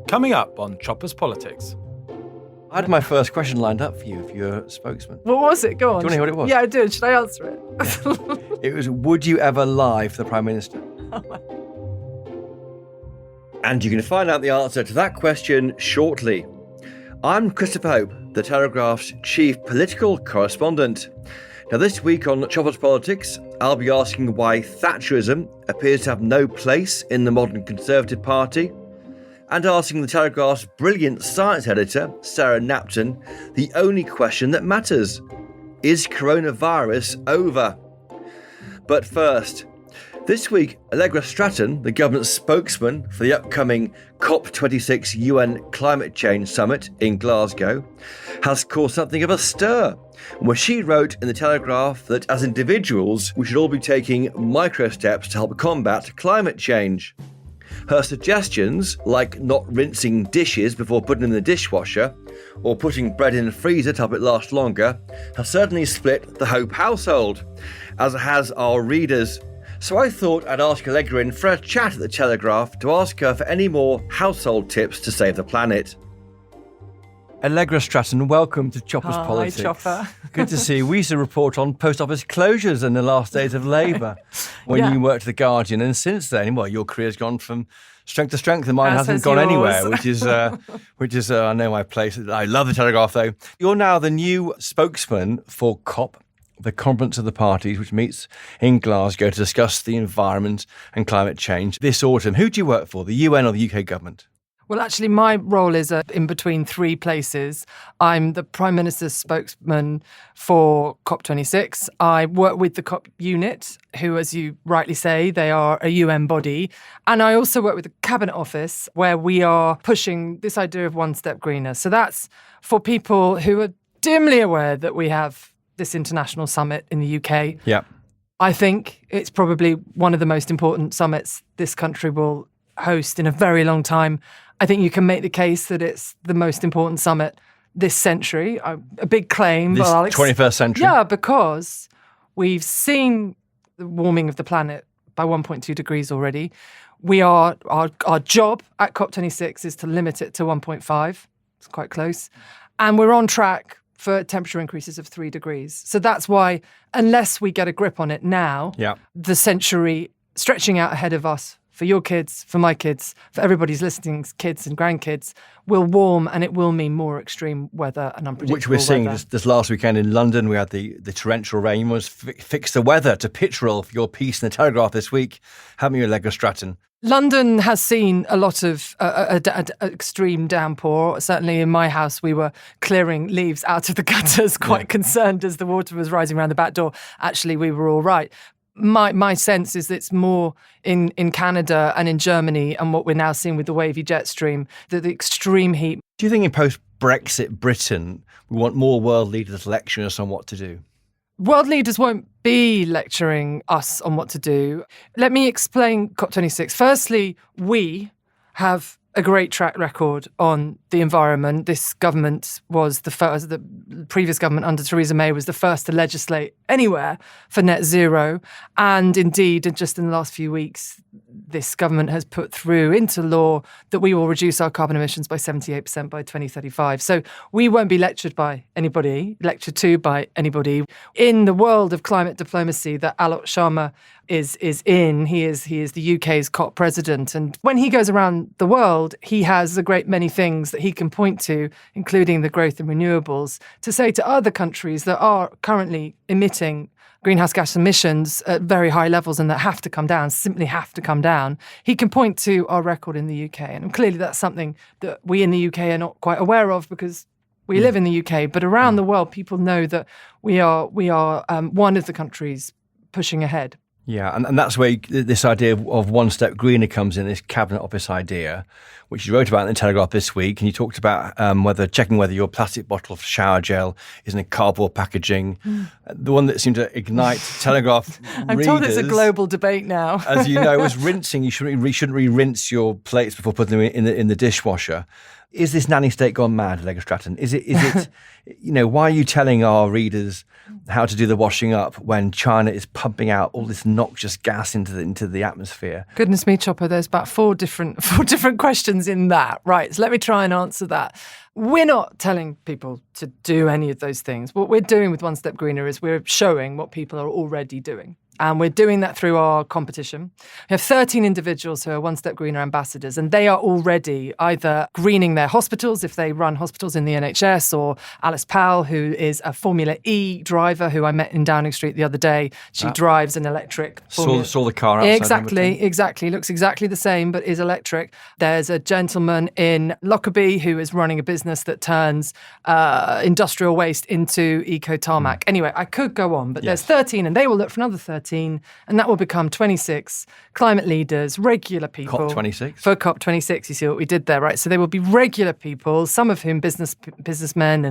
Coming up on Choppers Politics. I had my first question lined up for you if you're a spokesman. What was it? Go on. Do you want to hear what it was? Yeah, I did. Should I answer it? It was, would you ever lie for the Prime Minister? And you can find out the answer to that question shortly. I'm Christopher Hope, the Telegraph's chief political correspondent. Now this week on Choppers Politics, I'll be asking why Thatcherism appears to have no place in the modern Conservative Party, and asking the Telegraph's brilliant science editor, Sarah Knapton, the only question that matters. Is coronavirus over? But first, this week, Allegra Stratton, the government's spokesman for the upcoming COP26 UN Climate Change Summit in Glasgow, has caused something of a stir, where she wrote in the Telegraph that as individuals, we should all be taking micro steps to help combat climate change. Her suggestions, like not rinsing dishes before putting them in the dishwasher, or putting bread in the freezer to help it last longer, have certainly split the Hope household, as it has our readers. So I thought I'd ask Allegra in for a chat at the Telegraph to ask her for any more household tips to save the planet. Allegra Stratton, welcome to Choppers Politics. Hi, Chopper. Good to see you. We used to report on post office closures in the last days of Labour when you worked at The Guardian, and since then, well, your career's gone from strength to strength, and mine hasn't gone anywhere, which is I know my place. I love the Telegraph, though. You're now the new spokesman for COP, the Conference of the Parties, which meets in Glasgow to discuss the environment and climate change this autumn. Who do you work for, the UN or the UK government? Well, actually, my role is in between three places. I'm the Prime Minister's spokesman for COP26. I work with the COP unit, who, as you rightly say, they are a UN body. And I also work with the Cabinet Office, where we are pushing this idea of one step greener. So that's for people who are dimly aware that we have this international summit in the UK. Yeah. I think it's probably one of the most important summits this country will host in a very long time. I think you can make the case that it's the most important summit this century. A big claim. This 21st century? Yeah, because we've seen the warming of the planet by 1.2 degrees already. Our job at COP26 is to limit it to 1.5. It's quite close. And we're on track for temperature increases of 3 degrees. So that's why, unless we get a grip on it now, the century stretching out ahead of us for your kids, for my kids, for everybody's listening, kids and grandkids, will warm, and it will mean more extreme weather and unpredictable Which we're seeing weather. this last weekend in London. We had the torrential rain. You must fix the weather to pitch roll for your piece in the Telegraph this week, haven't you, Allegra Stratton? London has seen a lot of extreme downpour. Certainly in my house, we were clearing leaves out of the gutters, quite concerned as the water was rising around the back door. Actually, we were all right. My sense is that it's more in Canada and in Germany, and what we're now seeing with the wavy jet stream, the extreme heat. Do you think in post-Brexit Britain, we want more world leaders lecturing us on what to do? World leaders won't be lecturing us on what to do. Let me explain COP26. Firstly, we have a great track record on the environment. This government was the first, the previous government under Theresa May was the first to legislate anywhere for net zero. And indeed, just in the last few weeks, this government has put through into law that we will reduce our carbon emissions by 78% by 2035. So we won't be lectured to by anybody. In the world of climate diplomacy that Alok Sharma is in, he is the UK's COP president. And when he goes around the world, he has a great many things that he can point to, including the growth in renewables, to say to other countries that are currently emitting greenhouse gas emissions at very high levels and that have to come down, simply have to come down. He can point to our record in the UK. And clearly that's something that we in the UK are not quite aware of because we live in the UK. But around the world, people know that we are one of the countries pushing ahead. Yeah, and that's where this idea of one step greener comes in, this Cabinet Office idea, which you wrote about in the Telegraph this week, and you talked about checking whether your plastic bottle of shower gel is in a cardboard packaging. The one that seemed to ignite Telegraph I'm readers. told it's a global debate now. As you know, it was rinsing. You shouldn't re-rinse your plates before putting them in the dishwasher. Is this nanny state gone mad, Allegra Stratton? Is it why are you telling our readers how to do the washing up when China is pumping out all this noxious gas into the atmosphere? Goodness me, Chopper, there's about four different questions in that. Right, so let me try and answer that. We're not telling people to do any of those things. What we're doing with One Step Greener is we're showing what people are already doing. And we're doing that through our competition. We have 13 individuals who are One Step Greener ambassadors, and they are already either greening their hospitals if they run hospitals in the NHS, or Alice Powell, who is a Formula E driver who I met in Downing Street the other day. She drives an electric Formula. Saw the car outside. Exactly. Looks exactly the same, but is electric. There's a gentleman in Lockerbie who is running a business that turns industrial waste into eco-tarmac. Anyway, I could go on, but there's 13, and they will look for another 13. And that will become 26 climate leaders, regular people. COP26? For COP26, you see what we did there, right? So they will be regular people, some of whom businessmen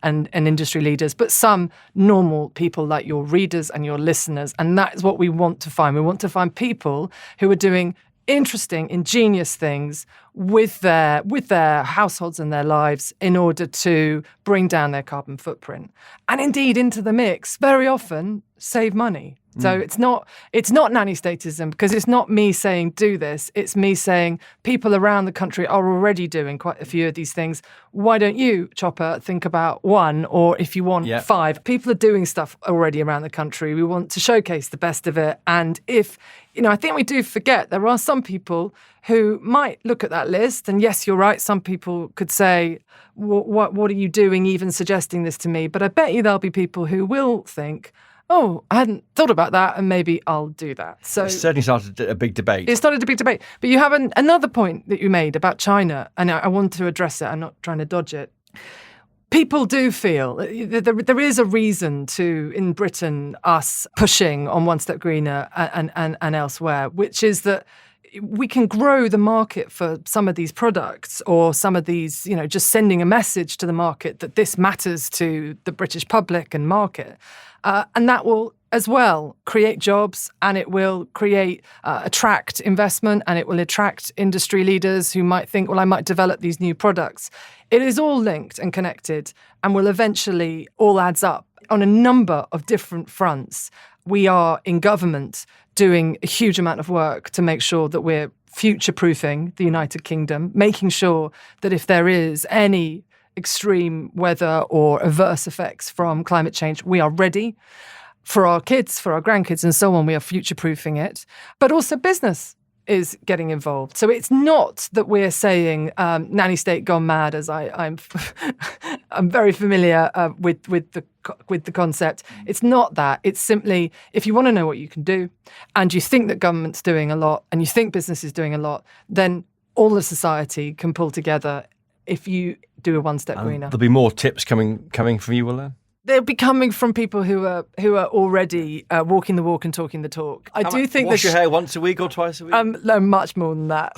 and industry leaders, but some normal people like your readers and your listeners. And that is what we want to find. We want to find people who are doing interesting, ingenious things with their households and their lives in order to bring down their carbon footprint. And indeed, into the mix, very often save money. So it's not nanny statism, because it's not me saying do this. It's me saying people around the country are already doing quite a few of these things. Why don't you, Chopper, think about one, or if you want 5? People are doing stuff already around the country. We want to showcase the best of it. And if, I think we do forget there are some people who might look at that list, and yes, you're right, some people could say, what are you doing even suggesting this to me? But I bet you there'll be people who will think, oh, I hadn't thought about that, and maybe I'll do that. So it certainly started a big debate. It started a big debate. But you have another point that you made about China, and I want to address it. I'm not trying to dodge it. People do feel there is a reason to, in Britain, us pushing on One Step Greener and elsewhere, which is that we can grow the market for some of these products, or some of these, just sending a message to the market that this matters to the British public and market. And that will as well create jobs, and it will attract investment, and it will attract industry leaders who might think, well, I might develop these new products. It is all linked and connected, and will eventually all adds up on a number of different fronts. We are in government doing a huge amount of work to make sure that we're future-proofing the United Kingdom, making sure that if there is any extreme weather or adverse effects from climate change, we are ready. For our kids, for our grandkids and so on, we are future-proofing it. But also business is getting involved. So it's not that we're saying nanny state gone mad, as I'm very familiar with the concept. It's not that. It's simply, if you want to know what you can do, and you think that government's doing a lot, and you think business is doing a lot, then all of society can pull together if you do a One Step Greener. There'll be more tips coming from you, will there? They'll be coming from people who are already walking the walk and talking the talk. I do think wash your hair once a week or twice a week? No, much more than that.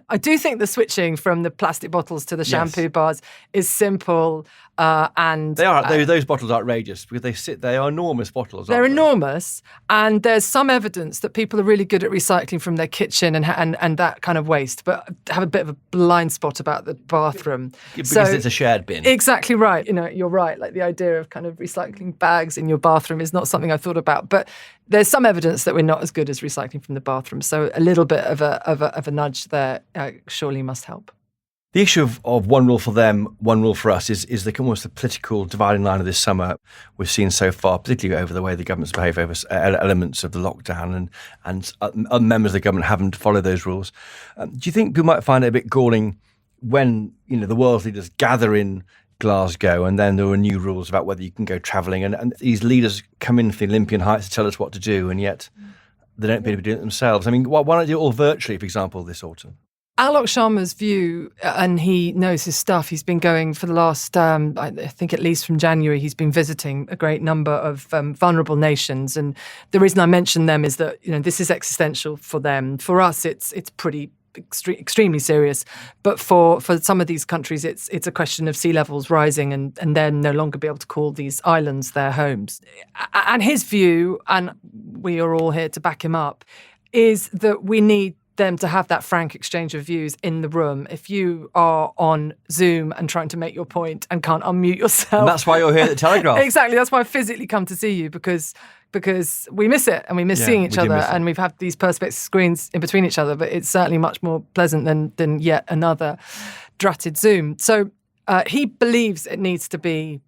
I do think the switching from the plastic bottles to the shampoo bars is simple. And they are. Those bottles are outrageous because they are enormous bottles. They're enormous, and there's some evidence that people are really good at recycling from their kitchen and that kind of waste, but have a bit of a blind spot about the bathroom because it's a shared bin. Exactly right. You're right. Like the idea of kind of recycling bags in your bathroom is not something I thought about, but there's some evidence that we're not as good as recycling from the bathroom. So a little bit of a nudge there surely must help. The issue of one rule for them, one rule for us is almost the political dividing line of this summer we've seen so far, particularly over the way the government's behaved over elements of the lockdown, and members of the government haven't followed those rules. Do you think people might find it a bit galling when the world's leaders gather in Glasgow and then there are new rules about whether you can go travelling, and these leaders come in from the Olympian heights to tell us what to do, and yet they don't appear to be doing it themselves? I mean, why not do it all virtually, for example, this autumn? Alok Sharma's view, and he knows his stuff, he's been going for the last, I think at least from January, he's been visiting a great number of vulnerable nations. And the reason I mention them is that, this is existential for them. For us, it's pretty extremely serious. But for some of these countries, it's a question of sea levels rising and then no longer be able to call these islands their homes. And his view, and we are all here to back him up, is that we need them to have that frank exchange of views in the room. If you are on Zoom and trying to make your point and can't unmute yourself. And that's why you're here at the Telegraph. Exactly. That's why I physically come to see you, because we miss it and we miss seeing each other, and we've had these perspex screens in between each other, but it's certainly much more pleasant than yet another dratted Zoom. So he believes it needs to be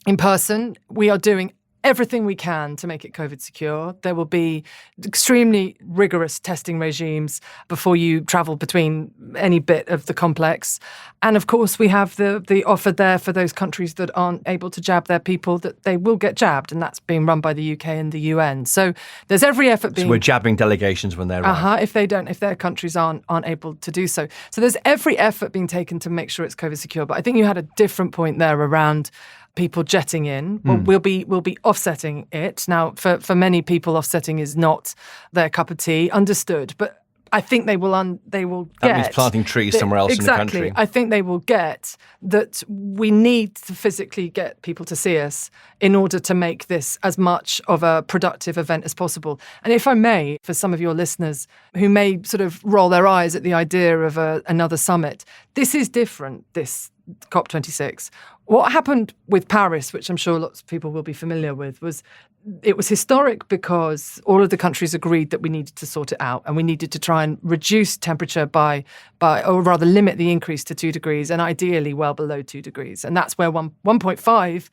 in person. We are doing everything we can to make it COVID secure. There will be extremely rigorous testing regimes before you travel between any bit of the complex. And of course, we have the offer there for those countries that aren't able to jab their people that they will get jabbed. And that's being run by the UK and the UN. So there's every effort being... So we're jabbing delegations when they're right. If their countries aren't able to do so. So there's every effort being taken to make sure it's COVID secure. But I think you had a different point there around people jetting in. Well, we'll be offsetting it. Now, for many people, offsetting is not their cup of tea. Understood. But I think they will get... That means planting trees somewhere else in the country. I think they will get that we need to physically get people to see us in order to make this as much of a productive event as possible. And if I may, for some of your listeners who may sort of roll their eyes at the idea of another summit, this is different, this COP26. What happened with Paris, which I'm sure lots of people will be familiar with, was it was historic because all of the countries agreed that we needed to sort it out and we needed to try and reduce temperature by or rather limit the increase to 2 degrees and ideally well below 2 degrees. And that's where 1.5,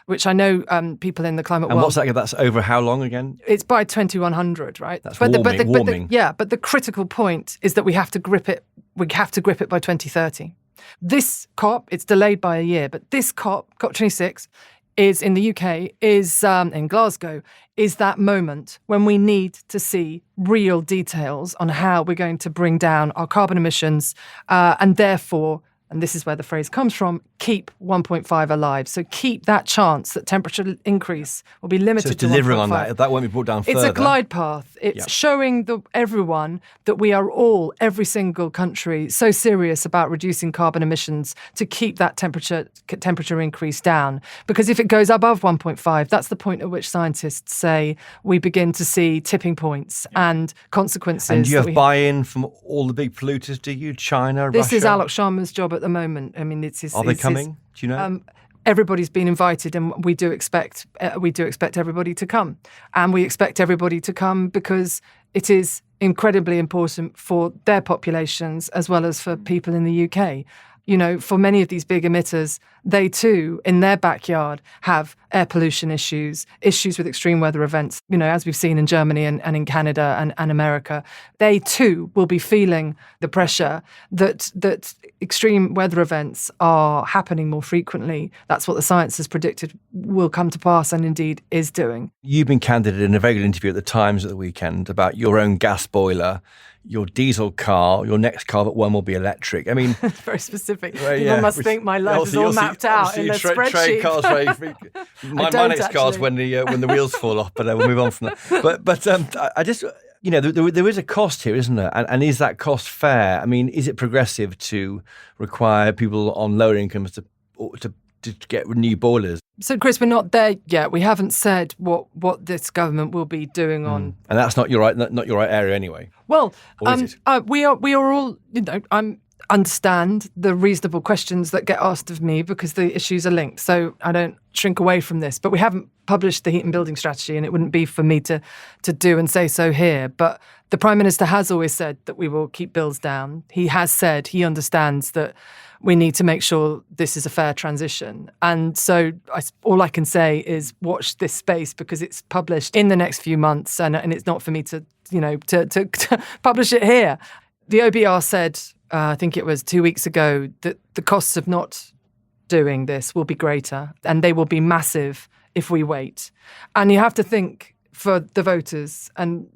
which I know people in the climate world... And what's that? That's over how long again? It's by 2100, right? That's warming. But the critical point is that we have to grip it. We have to grip it by 2030. This COP, it's delayed by a year, but this COP26, is in the UK, is in Glasgow, is that moment when we need to see real details on how we're going to bring down our carbon emissions and therefore, and this is where the phrase comes from, keep 1.5 alive. So keep that chance that temperature increase will be limited to 1.5. So it's delivering on that. That won't be brought down further. It's a glide path. It's showing everyone that we are all, every single country, so serious about reducing carbon emissions to keep that temperature increase down. Because if it goes above 1.5, that's the point at which scientists say we begin to see tipping points and consequences. And you have buy-in from all the big polluters, do you? China, Russia? This is Alok Sharma's job at the moment. I mean, Are they coming? Do you know? Everybody's been invited, and we do expect everybody to come, and we expect everybody to come because it is incredibly important for their populations as well as for people in the UK. You know, for many of these big emitters, they too, in their backyard, have air pollution issues with extreme weather events, you know, as we've seen in Germany and in Canada and America. They too will be feeling the pressure that extreme weather events are happening more frequently. That's what the science has predicted will come to pass and indeed is doing. You've been candid in a very good interview at the Times at the weekend about your own gas boiler, your diesel car, your next car but one will be electric. I mean... very specific. People must think my life is all mapped out in a spreadsheet. Trade cars my next car's when the wheels fall off, but we'll move on from that. But I just... You know, there is a cost here, isn't there? And is that cost fair? I mean, is it progressive to require people on lower incomes to get new boilers? So, Chris, we're not there yet. We haven't said what this government will be doing on, and that's not your right area anyway. Well, we are all, you know, understand the reasonable questions that get asked of me because the issues are linked. So I don't shrink away from this. But we haven't published the heat and building strategy, and it wouldn't be for me to do and say so here. But the Prime Minister has always said that we will keep bills down. He has said he understands that we need to make sure this is a fair transition. And so all I can say is watch this space because it's published in the next few months, and it's not for me to publish it here. The OBR said, I think it was 2 weeks ago, that the costs of not doing this will be greater and they will be massive if we wait. And you have to think for the voters and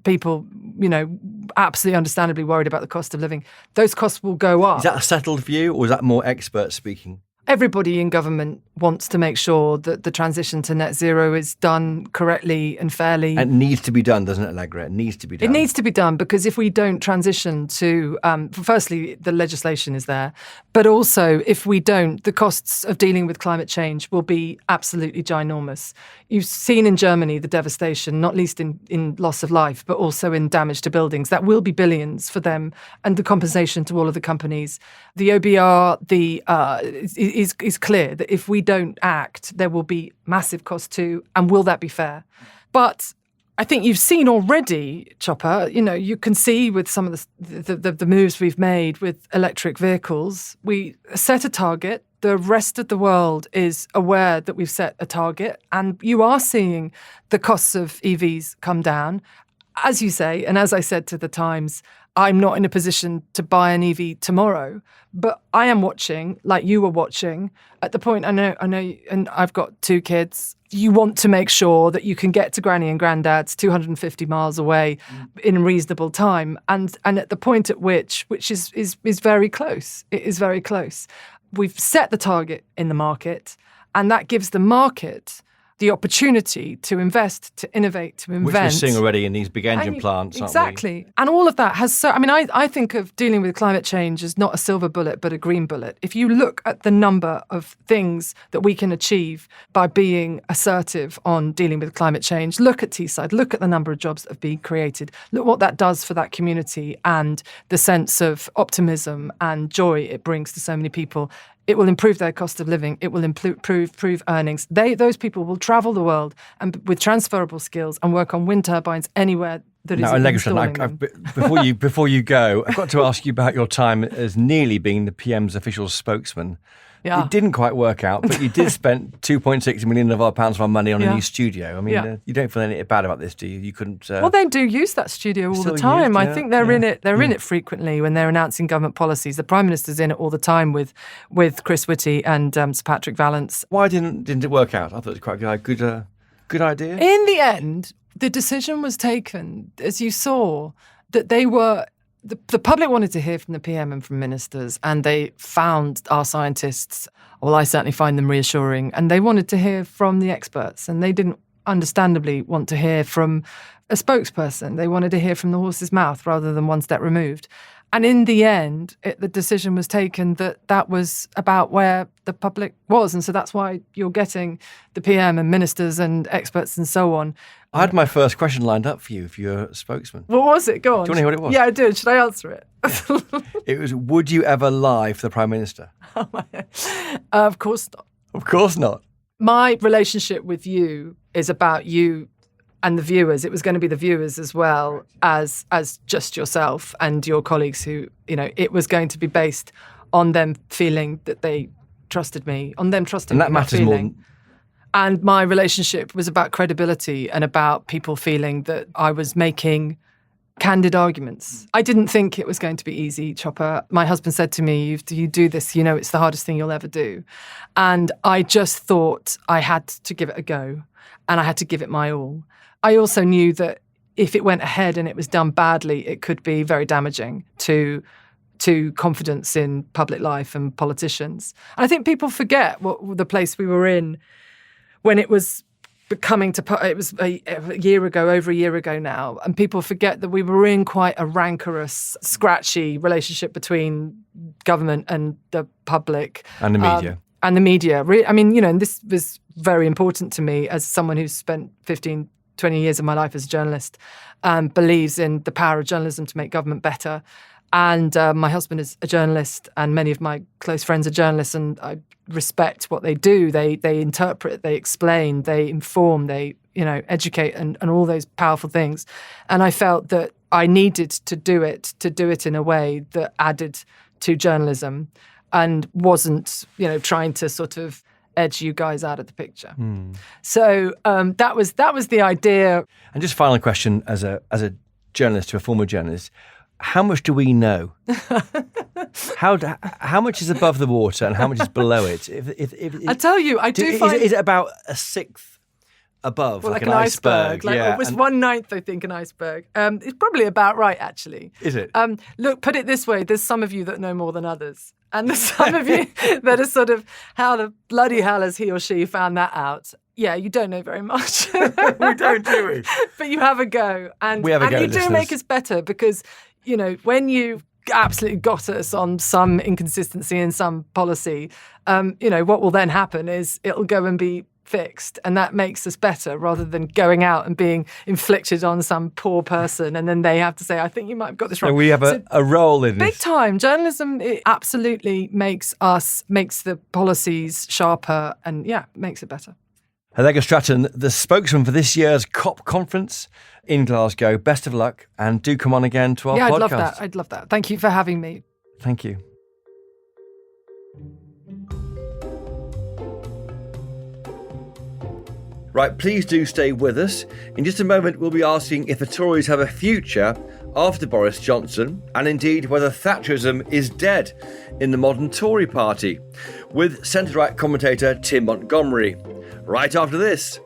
people, you know, absolutely understandably worried about the cost of living, those costs will go up. Is that a settled view or is that more expert speaking? everybody in government wants to make sure that the transition to net zero is done correctly and fairly. And it needs to be done, doesn't it, Allegra? It needs to be done. It needs to be done, because if we don't transition to, firstly, the legislation is there, but also if we don't, the costs of dealing with climate change will be absolutely ginormous. You've seen in Germany the devastation, not least in loss of life, but also in damage to buildings. That will be billions for them, and the compensation to all of the companies. The OBR is clear that if we don't act, there will be massive cost too, and will that be fair? But I think you've seen already, Chopper, you can see with some of the moves we've made with electric vehicles, we set a target. The rest of the world is aware that we've set a target, and you are seeing the costs of EVs come down. As you say, and as I said to the Times, I'm not in a position to buy an EV tomorrow, but I am watching, like you were watching, at the point I know, and I've got 2 kids. You want to make sure that you can get to Granny and Granddad's 250 miles away in reasonable time, and at the point at which is very close. It is very close. We've set the target in the market, and that gives the market the opportunity to invest, to innovate, to invent. Which we're seeing already in these big engine plants, aren't we? Exactly. And all of that has I think of dealing with climate change as not a silver bullet, but a green bullet. If you look at the number of things that we can achieve by being assertive on dealing with climate change, look at Teesside, look at the number of jobs that have been created, look what that does for that community and the sense of optimism and joy it brings to so many people. It will improve their cost of living. It will improve earnings. Those people will travel the world and with transferable skills and work on wind turbines anywhere that is Allegra installing Stratton, them. before you go, I've got to ask you about your time as nearly being the PM's official spokesman. Yeah. It didn't quite work out, but you did spend £2.6 million of our money on a new studio. I mean, you don't feel any bad about this, do you? You couldn't. Well, they do use that studio all the time. I think they're in it. They're in it frequently when they're announcing government policies. The Prime Minister's in it all the time with Chris Whitty and Sir Patrick Vallance. Why didn't it work out? I thought it was quite a good idea. In the end, the decision was taken, as you saw, that they were. The public wanted to hear from the PM and from ministers, and they found our scientists, well, I certainly find them reassuring, and they wanted to hear from the experts, and they didn't understandably want to hear from a spokesperson. They wanted to hear from the horse's mouth rather than one step removed. And in the end, the decision was taken that was about where the public was. And so that's why you're getting the PM and ministers and experts and so on. I had my first question lined up for you if you're a spokesman. What was it? Go on. Do you want to hear what it was? Yeah, I did. Should I answer it? Yeah. It was, would you ever lie for the Prime Minister? Of course not. Of course not. My relationship with you is about you and the viewers. It was going to be the viewers as well as just yourself and your colleagues who, it was going to be based on them feeling that they trusted me, on them trusting me. And that matters more. And my relationship was about credibility and about people feeling that I was making candid arguments. I didn't think it was going to be easy, Chopper. My husband said to me, you do this, it's the hardest thing you'll ever do. And I just thought I had to give it a go and I had to give it my all. I also knew that if it went ahead and it was done badly, it could be very damaging to confidence in public life and politicians. And I think people forget what the place we were in when it was it was a year ago, over a year ago now, and people forget that we were in quite a rancorous, scratchy relationship between government and the public. And the media. And the media. I mean, and this was very important to me as someone who's spent 15, 20 years of my life as a journalist, believes in the power of journalism to make government better. And my husband is a journalist and many of my close friends are journalists, and I respect what they do. They interpret, they explain, they inform, they educate and all those powerful things. And I felt that I needed to do it in a way that added to journalism and wasn't, trying to sort of edge you guys out of the picture. So that was the idea. And just final question as a journalist to a former journalist, how much do we know? How much is above the water and how much is below it? I tell you, I do find... Is it about a sixth above, well, like an iceberg? It was 1/9, I think, an iceberg. It's probably about right, actually. Is it? Look, put it this way, there's some of you that know more than others. And there's some of you that are sort of, how the bloody hell has he or she found that out? Yeah, you don't know very much. We don't, do we? But you have a go. And, we have a go, you listeners. do make us better because, when you absolutely got us on some inconsistency in some policy, what will then happen is it'll go and be fixed, and that makes us better rather than going out and being inflicted on some poor person and then they have to say, I think you might have got this wrong. So we have a role in big this. Time. Journalism, it absolutely makes the policies sharper and, makes it better. Allegra Stratton, the spokesman for this year's COP conference in Glasgow. Best of luck, and do come on again to our podcast. I'd love that. Thank you for having me. Thank you. Right, please do stay with us. In just a moment, we'll be asking if the Tories have a future after Boris Johnson, and indeed whether Thatcherism is dead in the modern Tory party, with centre-right commentator Tim Montgomerie. Right after this.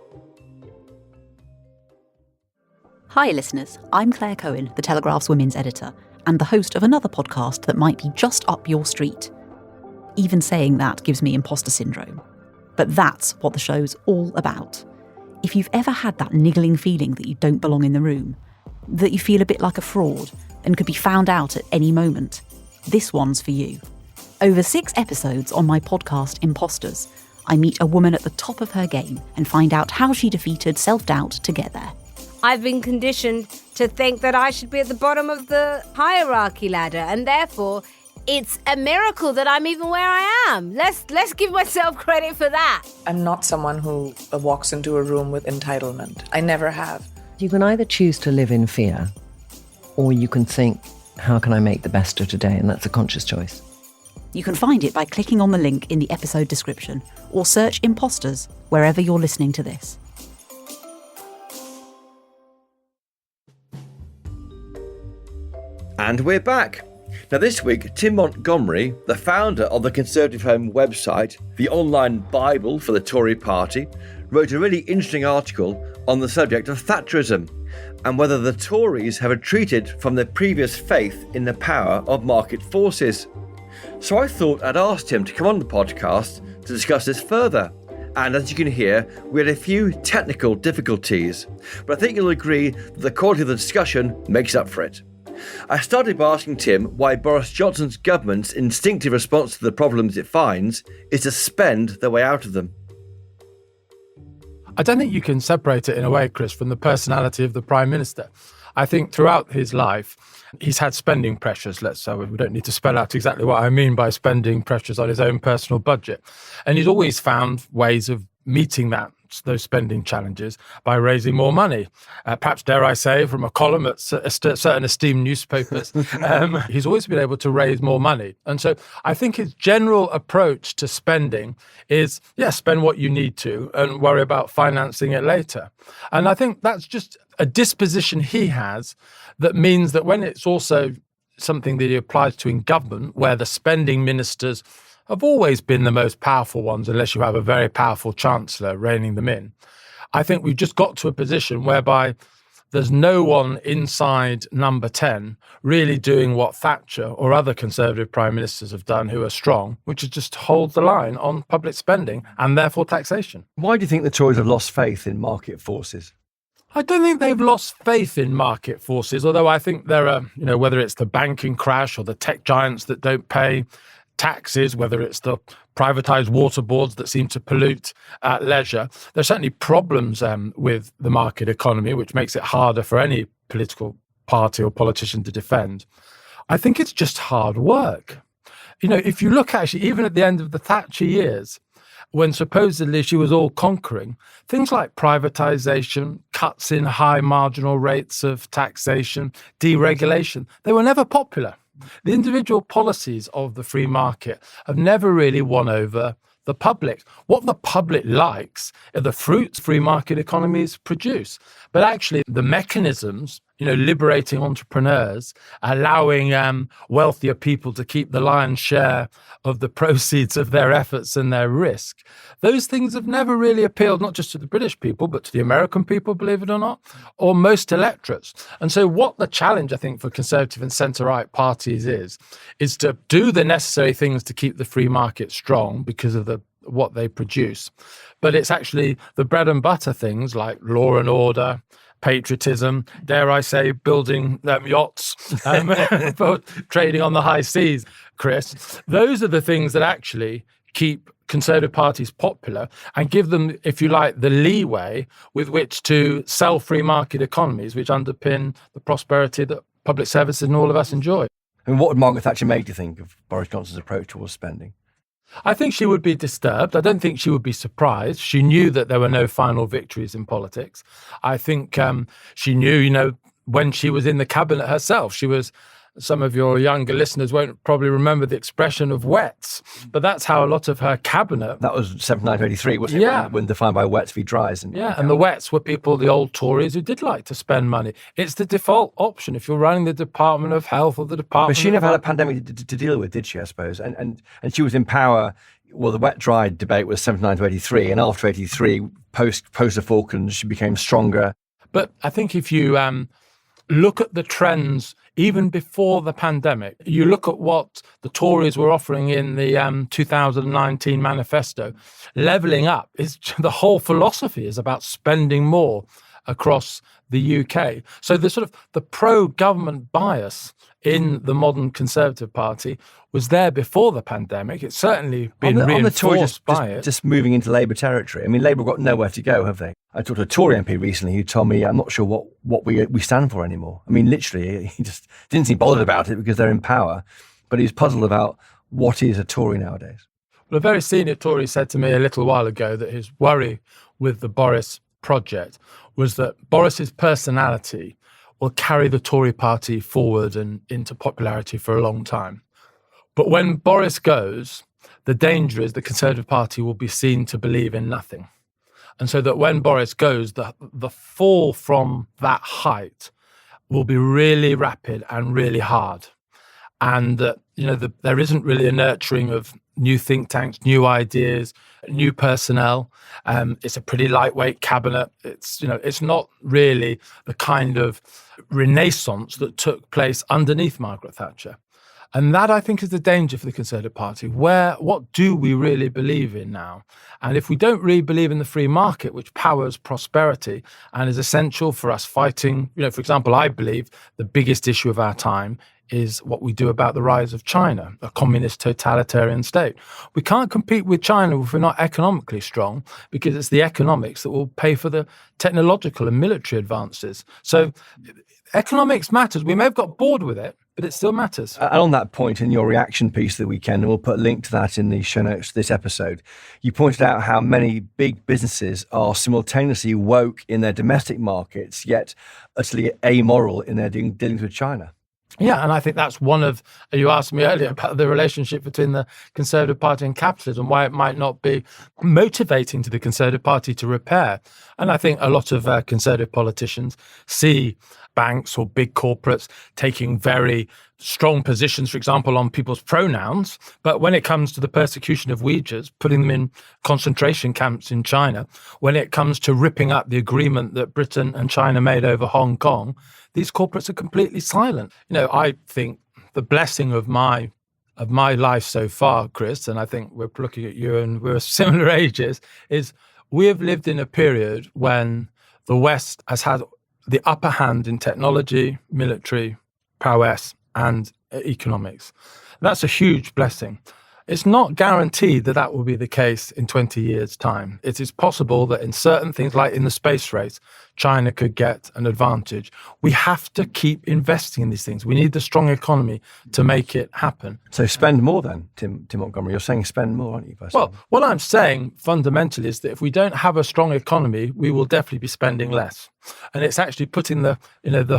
Hi listeners, I'm Claire Cohen, the Telegraph's women's editor, and the host of another podcast that might be just up your street. Even saying that gives me imposter syndrome. But that's what the show's all about. If you've ever had that niggling feeling that you don't belong in the room, that you feel a bit like a fraud and could be found out at any moment, this one's for you. Over 6 episodes on my podcast Imposters, I meet a woman at the top of her game and find out how she defeated self-doubt to get there. I've been conditioned to think that I should be at the bottom of the hierarchy ladder, and therefore it's a miracle that I'm even where I am. Let's give myself credit for that. I'm not someone who walks into a room with entitlement. I never have. You can either choose to live in fear, or you can think, how can I make the best of today? And that's a conscious choice. You can find it by clicking on the link in the episode description, or search Imposters wherever you're listening to this. And we're back. Now this week, Tim Montgomerie, the founder of the Conservative Home website, the online Bible for the Tory party, wrote a really interesting article on the subject of Thatcherism and whether the Tories have retreated from their previous faith in the power of market forces. So I thought I'd ask Tim to come on the podcast to discuss this further. And as you can hear, we had a few technical difficulties, but I think you'll agree that the quality of the discussion makes up for it. I started by asking Tim why Boris Johnson's government's instinctive response to the problems it finds is to spend their way out of them. I don't think you can separate it in a way, Chris, from the personality of the Prime Minister. I think throughout his life, he's had spending pressures, let's say. We don't need to spell out exactly what I mean by spending pressures on his own personal budget. And he's always found ways of meeting those spending challenges by raising more money. Perhaps, dare I say, from a column at certain esteemed newspapers, he's always been able to raise more money. And so I think his general approach to spending is, spend what you need to and worry about financing it later. And I think that's just a disposition he has that means that when it's also something that he applies to in government, where the spending ministers have always been the most powerful ones, unless you have a very powerful chancellor reining them in. I think we've just got to a position whereby there's no one inside number 10 really doing what Thatcher or other Conservative prime ministers have done who are strong, which is just hold the line on public spending and therefore taxation. Why do you think the Tories have lost faith in market forces? I don't think they've lost faith in market forces, although I think there are, whether it's the banking crash or the tech giants that don't pay taxes, whether it's the privatised water boards that seem to pollute at leisure. There's certainly problems with the market economy, which makes it harder for any political party or politician to defend. I think it's just hard work. If you look actually, even at the end of the Thatcher years, when supposedly she was all conquering, things like privatisation, cuts in high marginal rates of taxation, deregulation, they were never popular. The individual policies of the free market have never really won over the public. What the public likes are the fruits free market economies produce. But actually, the mechanisms, liberating entrepreneurs, allowing wealthier people to keep the lion's share of the proceeds of their efforts and their risk. Those things have never really appealed, not just to the British people, but to the American people, believe it or not, or most electorates. And so what the challenge, I think, for Conservative and centre-right parties is to do the necessary things to keep the free market strong because of what they produce. But it's actually the bread and butter things like law and order, patriotism, dare I say, building yachts, trading on the high seas, Chris. Those are the things that actually keep Conservative parties popular and give them, if you like, the leeway with which to sell free market economies, which underpin the prosperity that public services and all of us enjoy. And what would Margaret Thatcher make, do you think, of Boris Johnson's approach towards spending? I think she would be disturbed. I don't think she would be surprised. She knew that there were no final victories in politics. I think she knew, when she was in the cabinet herself, some of your younger listeners won't probably remember the expression of wets, but that's how a lot of her cabinet... That was 79-83, wasn't it? Yeah. When defined by wets v dries. And the wets were people, the old Tories, who did like to spend money. It's the default option if you're running the Department of Health or the Department... But she never had a pandemic to deal with, did she, I suppose? And she was in power... Well, the wet-dry debate was 79-83, and after 83, post the Falklands, she became stronger. But I think if you look at the trends... Even before the pandemic, you look at what the Tories were offering in the 2019 manifesto, levelling up. The whole philosophy is about spending more across the UK. So the pro-government bias in the modern Conservative Party was there before the pandemic. It's certainly been reinforced by it. Just moving into Labour territory. I mean, Labour have got nowhere to go, have they? I talked to a Tory MP recently who told me, I'm not sure what we stand for anymore. I mean, literally, he just didn't seem bothered about it because they're in power, but he's puzzled about what is a Tory nowadays. Well, a very senior Tory said to me a little while ago that his worry with the Boris project was that Boris's personality will carry the Tory party forward and into popularity for a long time. But when Boris goes, the danger is the Conservative Party will be seen to believe in nothing. And so that when Boris goes, the fall from that height will be really rapid and really hard. And there isn't really a nurturing of new think tanks, new ideas, new personnel. It's a pretty lightweight cabinet. It's not really the kind of renaissance that took place underneath Margaret Thatcher. And that, I think, is the danger for the Conservative Party. What do we really believe in now? And if we don't really believe in the free market, which powers prosperity and is essential for us fighting, for example, I believe the biggest issue of our time is what we do about the rise of China, a communist totalitarian state. We can't compete with China if we're not economically strong, because it's the economics that will pay for the technological and military advances. So economics matters. We may have got bored with it, but it still matters. And on that point, in your reaction piece the weekend, and we'll put a link to that in the show notes to this episode, you pointed out how many big businesses are simultaneously woke in their domestic markets, yet utterly amoral in their dealings with China. Yeah, and I think that's one of, you asked me earlier about the relationship between the Conservative Party and capitalism, why it might not be motivating to the Conservative Party to repair. And I think a lot of Conservative politicians see banks or big corporates taking very strong positions, for example, on people's pronouns. But when it comes to the persecution of Uyghurs, putting them in concentration camps in China, when it comes to ripping up the agreement that Britain and China made over Hong Kong, these corporates are completely silent. I think the blessing of my life so far, Chris, and I think we're looking at you and we're similar ages, is we have lived in a period when the West has had the upper hand in technology, military prowess, and economics. That's a huge blessing. It's not guaranteed that that will be the case in 20 years' time. It is possible that in certain things, like in the space race, China could get an advantage. We have to keep investing in these things. We need the strong economy to make it happen. So spend more then, Tim Montgomerie. You're saying spend more, aren't you? Well, what I'm saying fundamentally is that if we don't have a strong economy, we will definitely be spending less. And it's actually putting the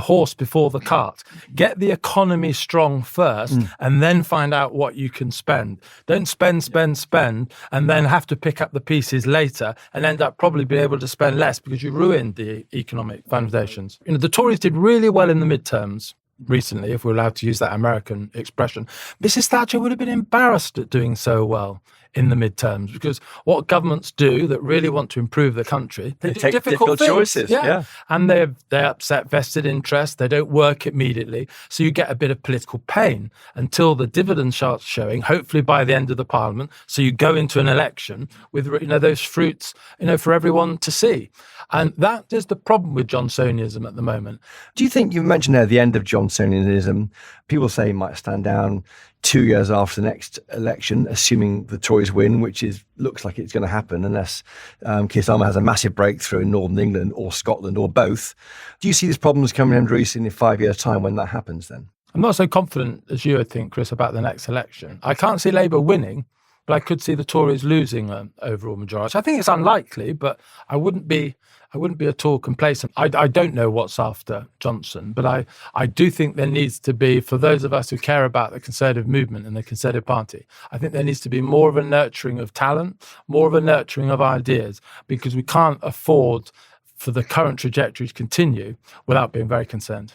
horse before the cart. Get the economy strong first and then find out what you can spend. Don't spend, and then have to pick up the pieces later and end up probably being able to spend less because you ruined the economic foundations. The Tories did really well in the midterms recently, if we're allowed to use that American expression. Mrs. Thatcher would have been embarrassed at doing so well in the midterms, because what governments do that really want to improve the country, they do take difficult things. choices. Yeah. And they upset vested interests. They don't work immediately. So you get a bit of political pain until the dividend starts showing, hopefully by the end of the parliament. So you go into an election with those fruits for everyone to see. And that is the problem with Johnsonianism at the moment. Do you think, you mentioned there the end of Johnsonianism, people say it might stand down 2 years after the next election, assuming the Tories win, which looks like it's going to happen unless Keir Starmer has a massive breakthrough in Northern England or Scotland or both. Do you see these problems coming under in 5 years' time when that happens then? I'm not so confident as you would think, Chris, about the next election. I can't see Labour winning, but I could see the Tories losing an overall majority. I think it's unlikely, but I wouldn't be at all complacent. I don't know what's after Johnson, but I do think there needs to be, for those of us who care about the Conservative movement and the Conservative Party, I think there needs to be more of a nurturing of talent, more of a nurturing of ideas, because we can't afford for the current trajectory to continue without being very concerned.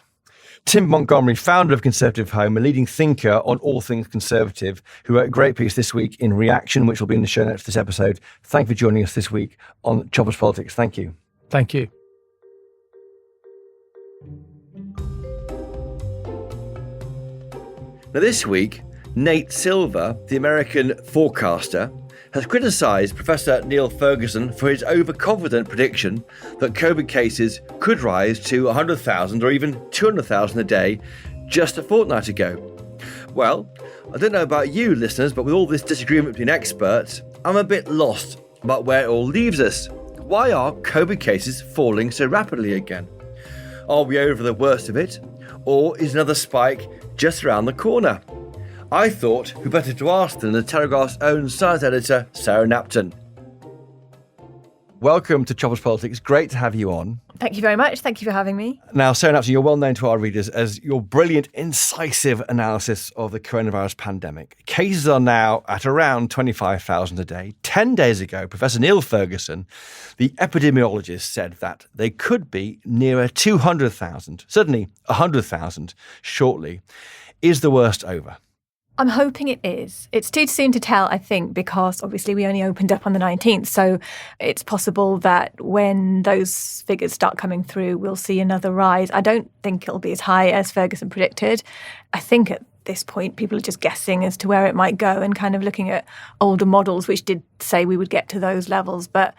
Tim Montgomerie, founder of Conservative Home, a leading thinker on all things conservative, who wrote a great piece this week in Reaction, which will be in the show notes for this episode. Thank you for joining us this week on Choppers Politics. Thank you. Thank you. Now this week, Nate Silver, the American forecaster, has criticised Professor Neil Ferguson for his overconfident prediction that COVID cases could rise to 100,000 or even 200,000 a day just a fortnight ago. Well, I don't know about you listeners, but with all this disagreement between experts, I'm a bit lost about where it all leaves us. Why are COVID cases falling so rapidly again? Are we over the worst of it? Or is another spike just around the corner? I thought who better to ask than the Telegraph's own science editor, Sarah Knapton. Welcome to Choppers Politics. Great to have you on. Thank you very much. Thank you for having me. Now, Sarah Knapton, you're well known to our readers as your brilliant, incisive analysis of the coronavirus pandemic. Cases are now at around 25,000 a day. 10 days ago, Professor Neil Ferguson, the epidemiologist, said that they could be nearer 200,000, certainly 100,000 shortly. Is the worst over? I'm hoping it is. It's too soon to tell, I think, because obviously we only opened up on the 19th. So it's possible that when those figures start coming through, we'll see another rise. I don't think it'll be as high as Ferguson predicted. I think at this point, people are just guessing as to where it might go and kind of looking at older models, which did say we would get to those levels. But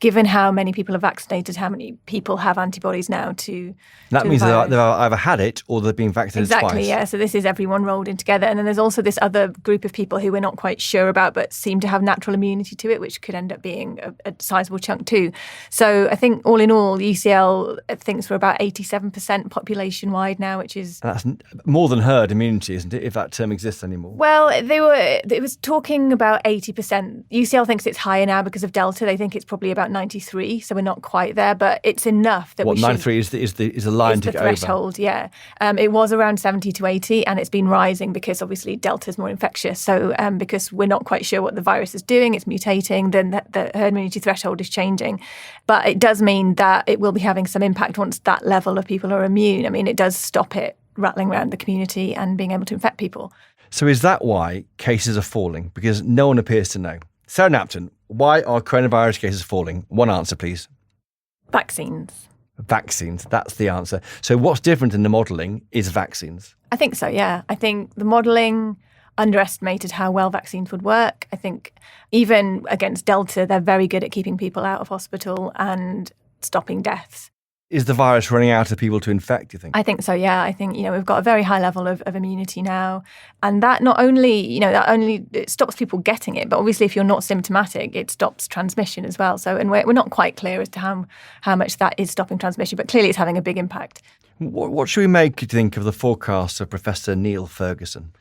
given how many people are vaccinated, how many people have antibodies now to that means they've either had it or they've been vaccinated twice. Exactly, yeah. So this is everyone rolled in together. And then there's also this other group of people who we're not quite sure about but seem to have natural immunity to it, which could end up being a sizable chunk too. So I think all in all, the UCL thinks we're about 87% population-wide now, which is... That's more than herd immunity, isn't it, if that term exists anymore? Well, it was talking about 80%. UCL thinks it's higher now because of Delta. They think it's probably about 93, so we're not quite there, but it's enough that 93 is the line to the get threshold, over. Yeah. It was around 70 to 80, and it's been rising because obviously Delta is more infectious. So because we're not quite sure what the virus is doing, it's mutating, then the herd immunity threshold is changing. But it does mean that it will be having some impact once that level of people are immune. I mean, it does stop it rattling around the community and being able to infect people. So is that why cases are falling? Because no one appears to know. Sarah Knapton, why are coronavirus cases falling? One answer, please. Vaccines. Vaccines, that's the answer. So what's different in the modelling is vaccines. I think so, yeah. I think the modelling underestimated how well vaccines would work. I think even against Delta, they're very good at keeping people out of hospital and stopping deaths. Is the virus running out of people to infect, do you think? I think so, yeah. I think, we've got a very high level of immunity now. And that not only, it stops people getting it, but obviously if you're not symptomatic, it stops transmission as well. So, and we're not quite clear as to how much that is stopping transmission, but clearly it's having a big impact. What should we make, do you think, of the forecast of Professor Neil Ferguson?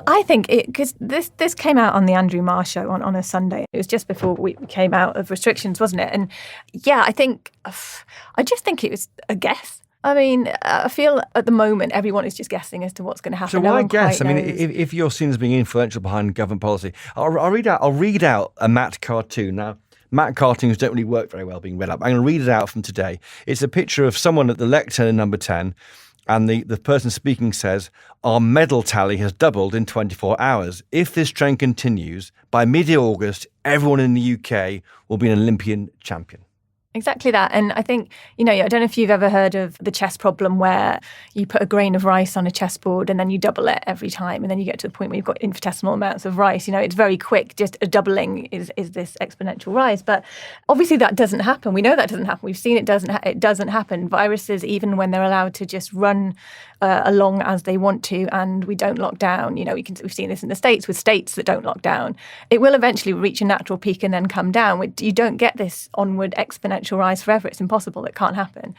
I think because this came out on the Andrew Marr show on a Sunday. It was just before we came out of restrictions, wasn't it? And yeah, I just think it was a guess. I mean, I feel at the moment everyone is just guessing as to what's going to happen. So why guess? I mean, if you're seen as being influential behind government policy, I'll read out a Matt cartoon. Now, Matt cartoons don't really work very well being read up. I'm going to read it out from today. It's a picture of someone at the lectern in number 10. And the person speaking says, our medal tally has doubled in 24 hours. If this trend continues, by mid-August, everyone in the UK will be an Olympian champion. Exactly that. And I think, I don't know if you've ever heard of the chess problem where you put a grain of rice on a chessboard and then you double it every time. And then you get to the point where you've got infinitesimal amounts of rice. It's very quick. Just a doubling is this exponential rise. But obviously that doesn't happen. We know that doesn't happen. We've seen it doesn't happen. Viruses, even when they're allowed to just run along as they want to and we don't lock down, we've seen this in the States with states that don't lock down. It will eventually reach a natural peak and then come down. You don't get this onward exponential rise forever. It's impossible. It can't happen.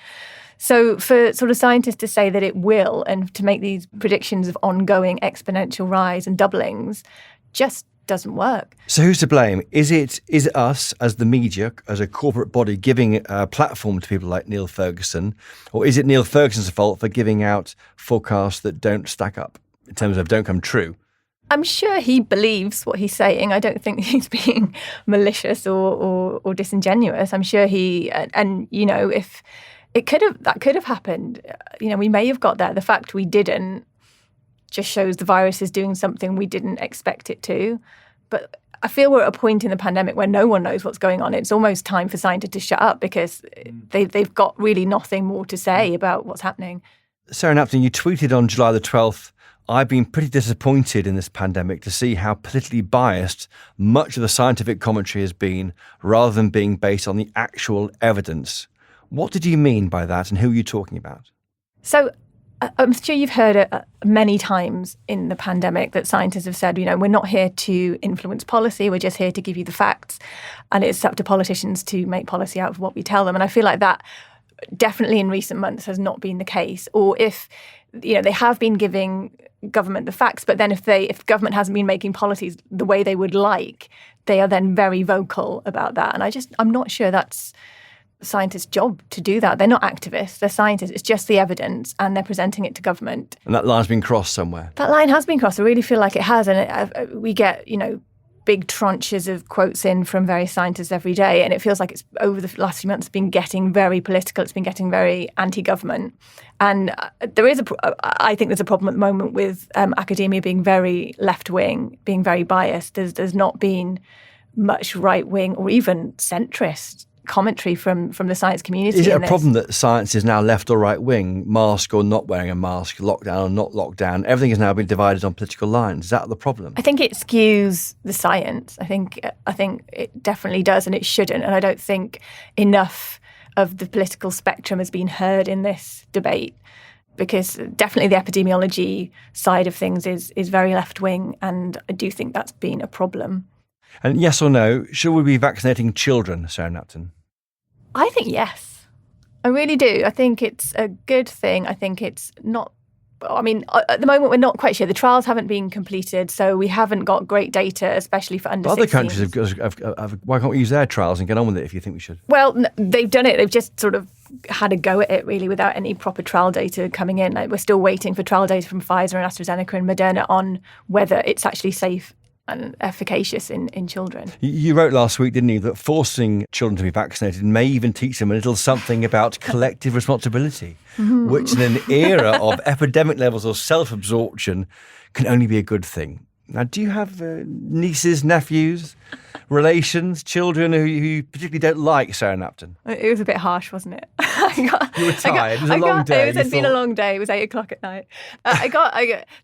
So for sort of scientists to say that it will and to make these predictions of ongoing exponential rise and doublings just doesn't work. So who's to blame? Is it us as the media, as a corporate body, giving a platform to people like Neil Ferguson? Or is it Neil Ferguson's fault for giving out forecasts that don't stack up in terms of don't come true? I'm sure he believes what he's saying. I don't think he's being malicious or disingenuous. I'm sure if that could have happened. We may have got there. The fact we didn't just shows the virus is doing something we didn't expect it to. But I feel we're at a point in the pandemic where no one knows what's going on. It's almost time for scientists to shut up because they've got really nothing more to say about what's happening. Sarah Knapton, you tweeted on July the 12th, I've been pretty disappointed in this pandemic to see how politically biased much of the scientific commentary has been rather than being based on the actual evidence. What did you mean by that and who are you talking about? So I'm sure you've heard it many times in the pandemic that scientists have said, we're not here to influence policy, we're just here to give you the facts. And it's up to politicians to make policy out of what we tell them. And I feel like that definitely in recent months has not been the case. Or if, they have been giving government the facts, but then if government hasn't been making policies the way they would like, they are then very vocal about that. And I'm not sure that's scientists' job to do that. They're not activists, they're scientists. It's just the evidence and they're presenting it to government. And that line's been crossed somewhere. That line has been crossed. I really feel like it has. And we get, big tranches of quotes in from various scientists every day. And it feels like it's over the last few months been getting very political. It's been getting very anti-government. And I think there's a problem at the moment with academia being very left-wing, being very biased. There's not been much right-wing or even centrist commentary from the science community. Is it a problem that science is now left or right wing, mask or not wearing a mask, lockdown or not lockdown? Everything has now been divided on political lines. Is that the problem? I think it skews the science. I think it definitely does, and it shouldn't. And I don't think enough of the political spectrum has been heard in this debate, because definitely the epidemiology side of things is very left wing, and I do think that's been a problem. And yes or no, should we be vaccinating children, Sarah Knapton? I think yes. I really do. I think it's a good thing. I think it's not... I mean, at the moment, we're not quite sure. The trials haven't been completed, so we haven't got great data, especially for under 16s. Other countries have... Why can't we use their trials and get on with it if you think we should? Well, they've done it. They've just sort of had a go at it, really, without any proper trial data coming in. We're still waiting for trial data from Pfizer and AstraZeneca and Moderna on whether it's actually safe and efficacious in children. You wrote last week, didn't you, that forcing children to be vaccinated may even teach them a little something about collective responsibility, which in an era of epidemic levels of self-absorption can only be a good thing. Now, do you have nieces, nephews, relations, children who you particularly don't like, Sarah Knapton? It was a bit harsh, wasn't it? You were tired. It was a long day. It had been a long day. It was 8:00 at night.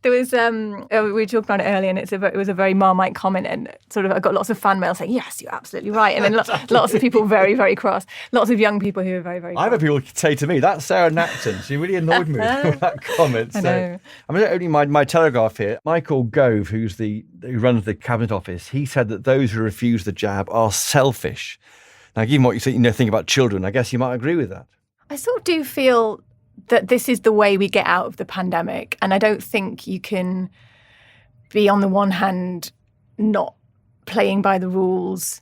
There was, we were talking about it earlier, and it was a very Marmite comment, and sort of I got lots of fan mail saying, yes, you're absolutely right. And then lots of people very, very cross. Lots of young people who were very, very cross. I've had people say to me, that's Sarah Knapton. She really annoyed me with that comment. I know. I'm opening my Telegraph here. Michael Gove, who runs the Cabinet Office, he said that those who refuse the jab are selfish. Now, given what you think about children, I guess you might agree with that. I sort of do feel that this is the way we get out of the pandemic, and I don't think you can be, on the one hand, not playing by the rules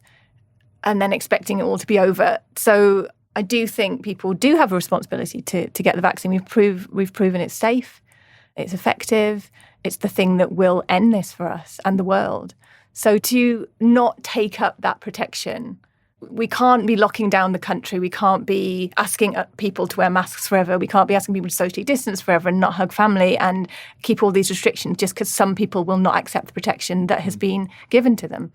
and then expecting it all to be over. So I do think people do have a responsibility to get the vaccine. We've proven it's safe, it's effective, it's the thing that will end this for us and the world. So to not take up that protection, we can't be locking down the country. We can't be asking people to wear masks forever. We can't be asking people to socially distance forever and not hug family and keep all these restrictions just because some people will not accept the protection that has been given to them.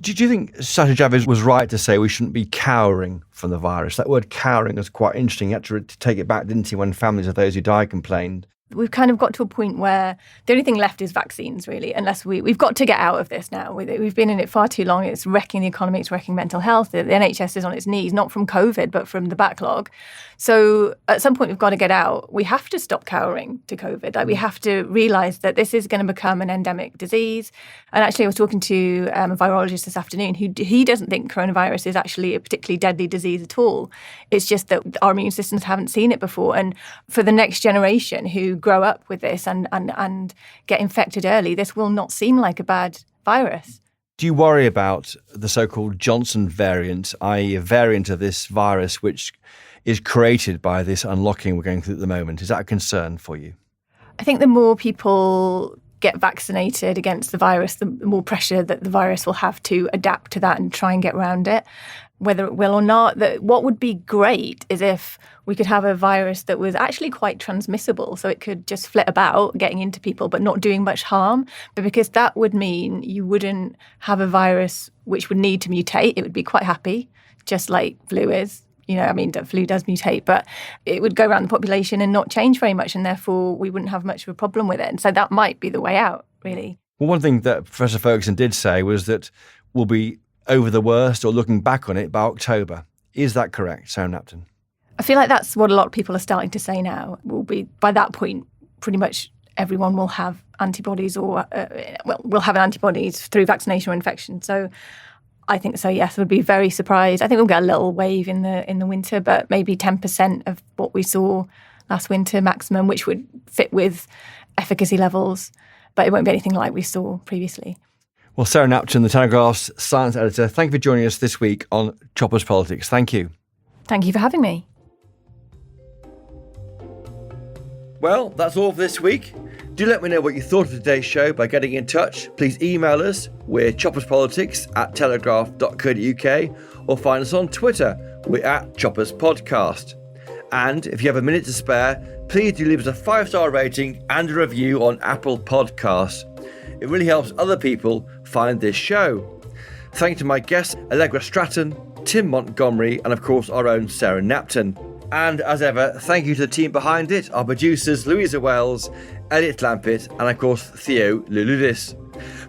Do you think Sajid Javid was right to say we shouldn't be cowering from the virus? That word cowering is quite interesting. He had to take it back, didn't he, when families of those who died complained? We've kind of got to a point where the only thing left is vaccines, really, unless we've got to get out of this now. We've been in it far too long. It's wrecking the economy. It's wrecking mental health. The NHS is on its knees, not from COVID, but from the backlog. So at some point, we've got to get out. We have to stop cowering to COVID. Like, we have to realise that this is going to become an endemic disease. And actually, I was talking to a virologist this afternoon he doesn't think coronavirus is actually a particularly deadly disease at all. It's just that our immune systems haven't seen it before. And for the next generation who grow up with this and get infected early, this will not seem like a bad virus. Do you worry about the so-called Johnson variant, i.e. a variant of this virus which is created by this unlocking we're going through at the moment? Is that a concern for you? I think the more people get vaccinated against the virus, the more pressure that the virus will have to adapt to that and try and get around it, whether it will or not. What would be great is if we could have a virus that was actually quite transmissible, so it could just flit about, getting into people, but not doing much harm. But because that would mean you wouldn't have a virus which would need to mutate. It would be quite happy, just like flu is. Flu does mutate, but it would go around the population and not change very much, and therefore we wouldn't have much of a problem with it. And so that might be the way out, really. Well, one thing that Professor Ferguson did say was that we'll be over the worst or looking back on it by October. Is that correct, Sarah Knapton? I feel like that's what a lot of people are starting to say now. We'll be, by that point, pretty much everyone will have antibodies will have antibodies through vaccination or infection. So I think so, yes. I would be very surprised. I think we'll get a little wave in the winter, but maybe 10% of what we saw last winter maximum, which would fit with efficacy levels, but it won't be anything like we saw previously. Well, Sarah Knapton, the Telegraph's science editor, thank you for joining us this week on Choppers Politics. Thank you. Thank you for having me. Well, that's all for this week. Do let me know what you thought of today's show by getting in touch. Please email us. We're chopperspolitics@telegraph.co.uk, or find us on Twitter. We're @ChoppersPodcast. And if you have a minute to spare, please do leave us a 5-star rating and a review on Apple Podcasts. It really helps other people find this show. Thank you to my guests, Allegra Stratton, Tim Montgomerie, and of course our own Sarah Knapton. And as ever, thank you to the team behind it, our producers Louisa Wells, Elliot Lampitt, and of course Theo Luludis.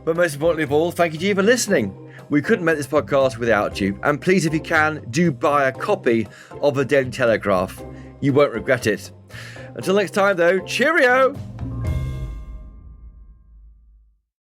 But most importantly of all, thank you to you for listening. We couldn't make this podcast without you, and please, if you can, do buy a copy of the Daily Telegraph. You won't regret it. Until next time though, cheerio!